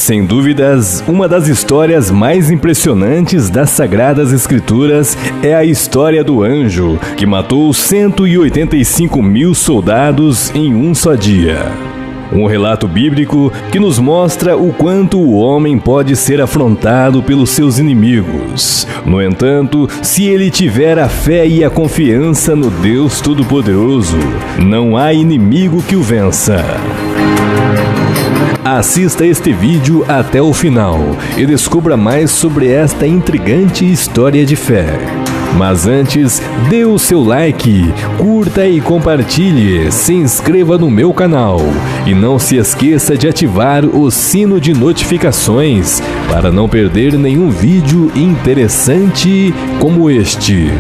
Sem dúvidas, uma das histórias mais impressionantes das Sagradas Escrituras é a história do anjo que matou 185 mil soldados em um só dia. Um relato bíblico que nos mostra o quanto o homem pode ser afrontado pelos seus inimigos. No entanto, se ele tiver a fé e a confiança no Deus Todo-Poderoso, não há inimigo que o vença. Assista este vídeo até o final e descubra mais sobre esta intrigante história de fé. Mas antes, dê o seu like, curta e compartilhe, se inscreva no meu canal e não se esqueça de ativar o sino de notificações para não perder nenhum vídeo interessante como este.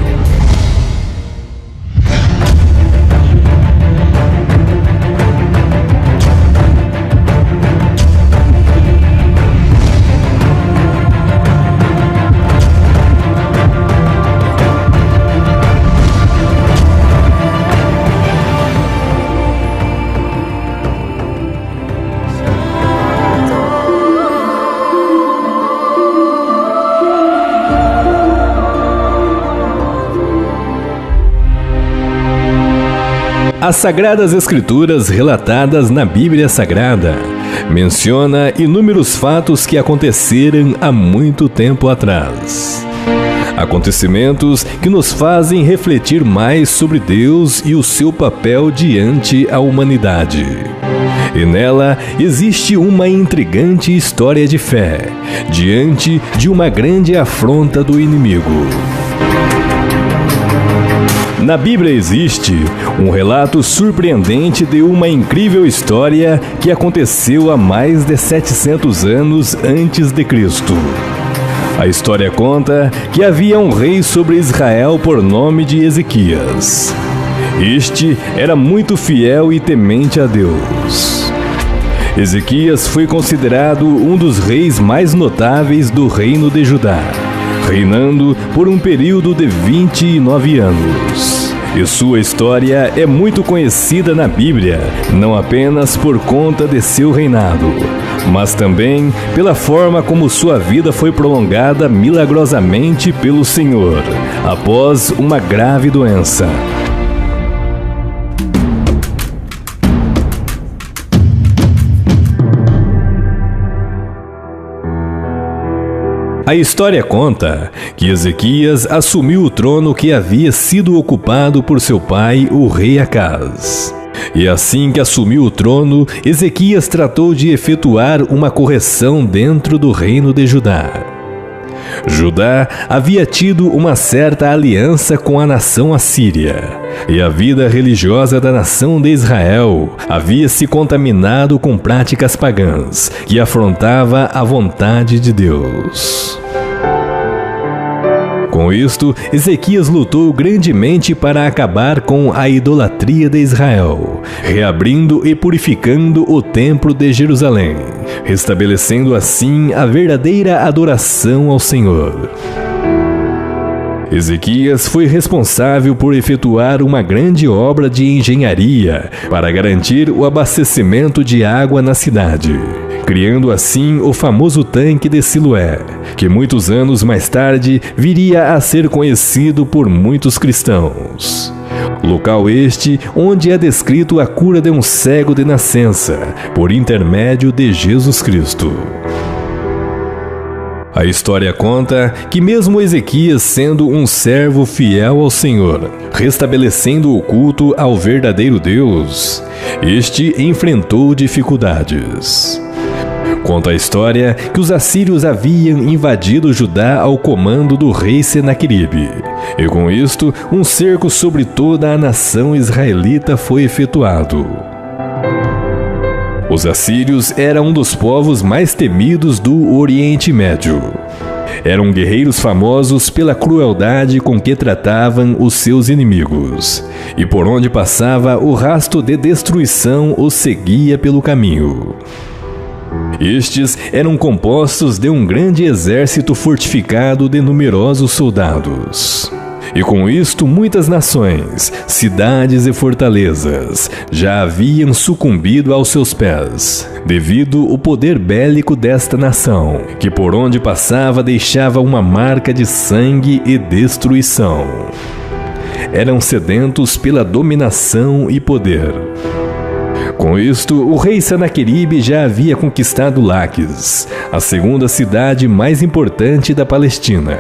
As Sagradas Escrituras relatadas na Bíblia Sagrada menciona inúmeros fatos que aconteceram há muito tempo atrás. Acontecimentos que nos fazem refletir mais sobre Deus e o seu papel diante a humanidade. E nela existe uma intrigante história de fé, diante de uma grande afronta do inimigo. Na Bíblia existe um relato surpreendente de uma incrível história que aconteceu há mais de 700 anos antes de Cristo. A história conta que havia um rei sobre Israel por nome de Ezequias. Este era muito fiel e temente a Deus. Ezequias foi considerado um dos reis mais notáveis do reino de Judá, reinando por um período de 29 anos. E sua história é muito conhecida na Bíblia, não apenas por conta de seu reinado, mas também pela forma como sua vida foi prolongada milagrosamente pelo Senhor, após uma grave doença. A história conta que Ezequias assumiu o trono que havia sido ocupado por seu pai, o rei Acaz. E assim que assumiu o trono, Ezequias tratou de efetuar uma correção dentro do reino de Judá. Judá havia tido uma certa aliança com a nação assíria, e a vida religiosa da nação de Israel havia se contaminado com práticas pagãs que afrontava a vontade de Deus. Com isto, Ezequias lutou grandemente para acabar com a idolatria de Israel, reabrindo e purificando o templo de Jerusalém, restabelecendo assim a verdadeira adoração ao Senhor. Ezequias foi responsável por efetuar uma grande obra de engenharia para garantir o abastecimento de água na cidade, criando assim o famoso tanque de Siloé, que muitos anos mais tarde viria a ser conhecido por muitos cristãos. Local este onde é descrito a cura de um cego de nascença, por intermédio de Jesus Cristo. A história conta que mesmo Ezequias sendo um servo fiel ao Senhor, restabelecendo o culto ao verdadeiro Deus, este enfrentou dificuldades. Conta a história que os assírios haviam invadido Judá ao comando do rei Senaqueribe, e com isto um cerco sobre toda a nação israelita foi efetuado. Os assírios eram um dos povos mais temidos do Oriente Médio. Eram guerreiros famosos pela crueldade com que tratavam os seus inimigos, e por onde passava o rastro de destruição os seguia pelo caminho. Estes eram compostos de um grande exército fortificado de numerosos soldados. E com isto muitas nações, cidades e fortalezas já haviam sucumbido aos seus pés, devido ao poder bélico desta nação, que por onde passava deixava uma marca de sangue e destruição. Eram sedentos pela dominação e poder. Com isto, o rei Senaqueribe já havia conquistado Laquis, a segunda cidade mais importante da Palestina.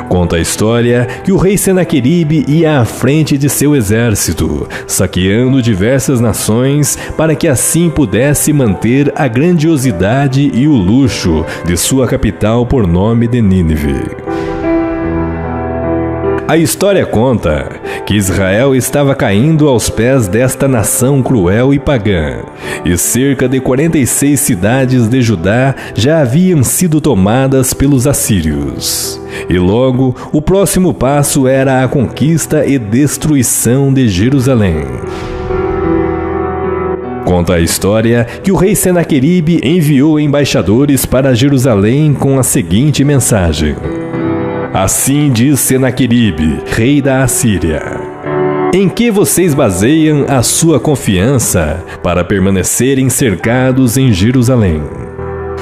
Conta a história que o rei Senaqueribe ia à frente de seu exército, saqueando diversas nações para que assim pudesse manter a grandiosidade e o luxo de sua capital por nome de Nínive. A história conta que Israel estava caindo aos pés desta nação cruel e pagã, e cerca de 46 cidades de Judá já haviam sido tomadas pelos assírios. E logo, o próximo passo era a conquista e destruição de Jerusalém. Conta a história que o rei Senaqueribe enviou embaixadores para Jerusalém com a seguinte mensagem: Assim diz Senaqueribe, rei da Assíria: em que vocês baseiam a sua confiança para permanecerem cercados em Jerusalém?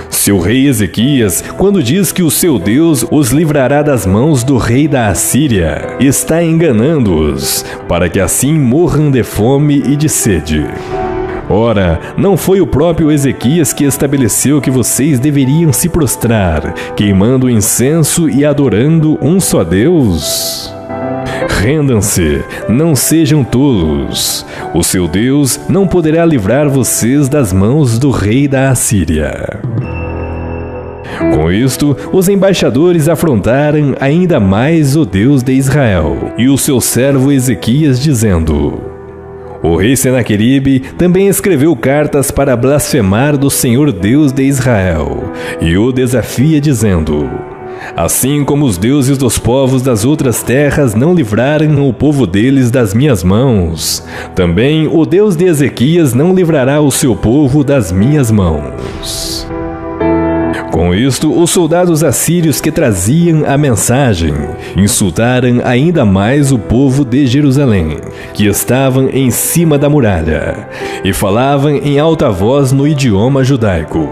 Seu rei Ezequias, quando diz que o seu Deus os livrará das mãos do rei da Assíria, está enganando-os, para que assim morram de fome e de sede. Ora, não foi o próprio Ezequias que estabeleceu que vocês deveriam se prostrar, queimando incenso e adorando um só Deus? Rendam-se, não sejam tolos. O seu Deus não poderá livrar vocês das mãos do rei da Assíria. Com isto, os embaixadores afrontaram ainda mais o Deus de Israel e o seu servo Ezequias, dizendo: o rei Senaqueribe também escreveu cartas para blasfemar do Senhor Deus de Israel e o desafia, dizendo: assim como os deuses dos povos das outras terras não livraram o povo deles das minhas mãos, também o Deus de Ezequias não livrará o seu povo das minhas mãos. Com isto, os soldados assírios que traziam a mensagem insultaram ainda mais o povo de Jerusalém, que estavam em cima da muralha, e falavam em alta voz no idioma judaico,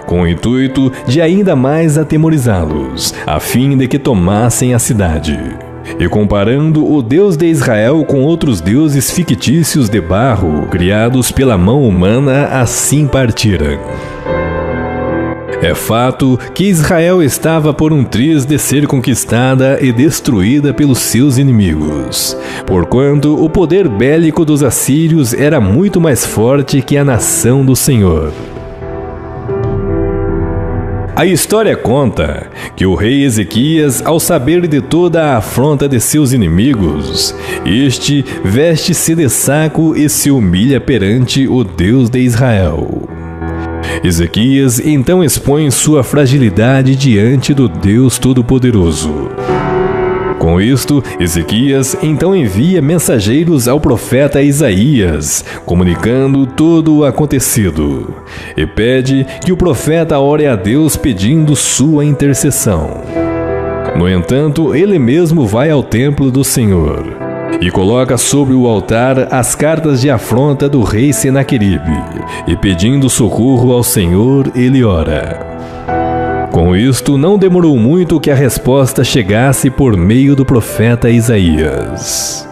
com o intuito de ainda mais atemorizá-los, a fim de que tomassem a cidade. E comparando o Deus de Israel com outros deuses fictícios de barro, criados pela mão humana, assim partiram. É fato que Israel estava por um triz de ser conquistada e destruída pelos seus inimigos, porquanto o poder bélico dos assírios era muito mais forte que a nação do Senhor. A história conta que o rei Ezequias, ao saber de toda a afronta de seus inimigos, este veste-se de saco e se humilha perante o Deus de Israel. Ezequias então expõe sua fragilidade diante do Deus Todo-Poderoso. Com isto, Ezequias então envia mensageiros ao profeta Isaías, comunicando todo o acontecido, e pede que o profeta ore a Deus pedindo sua intercessão. No entanto, ele mesmo vai ao templo do Senhor e coloca sobre o altar as cartas de afronta do rei Senaqueribe, e pedindo socorro ao Senhor, ele ora. Com isto, não demorou muito que a resposta chegasse por meio do profeta Isaías.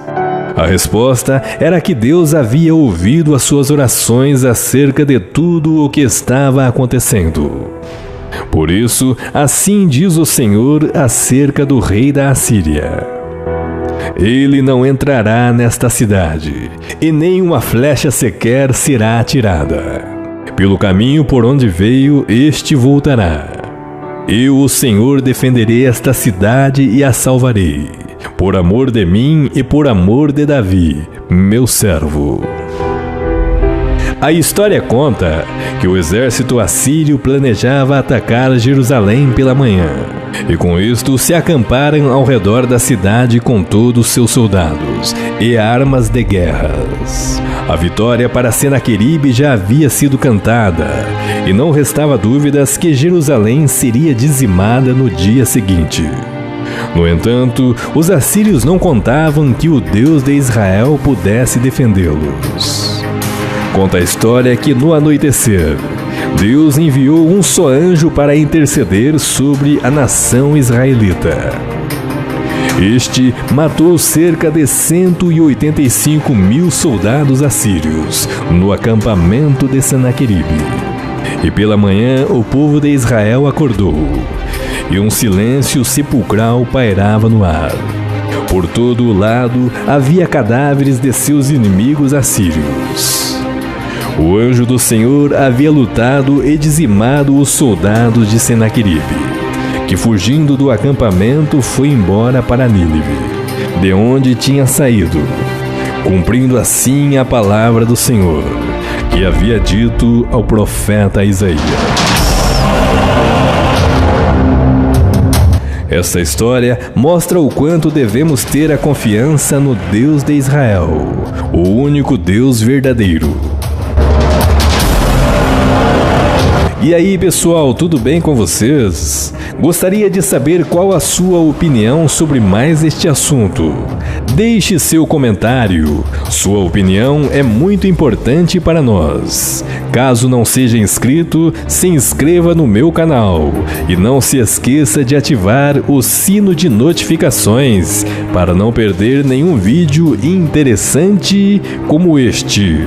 A resposta era que Deus havia ouvido as suas orações acerca de tudo o que estava acontecendo. Por isso, assim diz o Senhor acerca do rei da Assíria: ele não entrará nesta cidade, e nem uma flecha sequer será atirada. Pelo caminho por onde veio, este voltará. Eu, o Senhor, defenderei esta cidade e a salvarei, por amor de mim e por amor de Davi, meu servo. A história conta que o exército assírio planejava atacar Jerusalém pela manhã, e com isto se acamparam ao redor da cidade com todos seus soldados e armas de guerras. A vitória para Senaqueribe já havia sido cantada, e não restava dúvidas que Jerusalém seria dizimada no dia seguinte. No entanto, os assírios não contavam que o Deus de Israel pudesse defendê-los. Conta a história que no anoitecer, Deus enviou um só anjo para interceder sobre a nação israelita. Este matou cerca de 185 mil soldados assírios no acampamento de Senaqueribe. E pela manhã o povo de Israel acordou, e um silêncio sepulcral pairava no ar. Por todo o lado havia cadáveres de seus inimigos assírios. O anjo do Senhor havia lutado e dizimado os soldados de Senaqueribe, que fugindo do acampamento foi embora para Nínive, de onde tinha saído, cumprindo assim a palavra do Senhor, que havia dito ao profeta Isaías. Esta história mostra o quanto devemos ter a confiança no Deus de Israel, o único Deus verdadeiro. E aí, pessoal, tudo bem com vocês? Gostaria de saber qual a sua opinião sobre mais este assunto. Deixe seu comentário. Sua opinião é muito importante para nós. Caso não seja inscrito, se inscreva no meu canal e não se esqueça de ativar o sino de notificações para não perder nenhum vídeo interessante como este.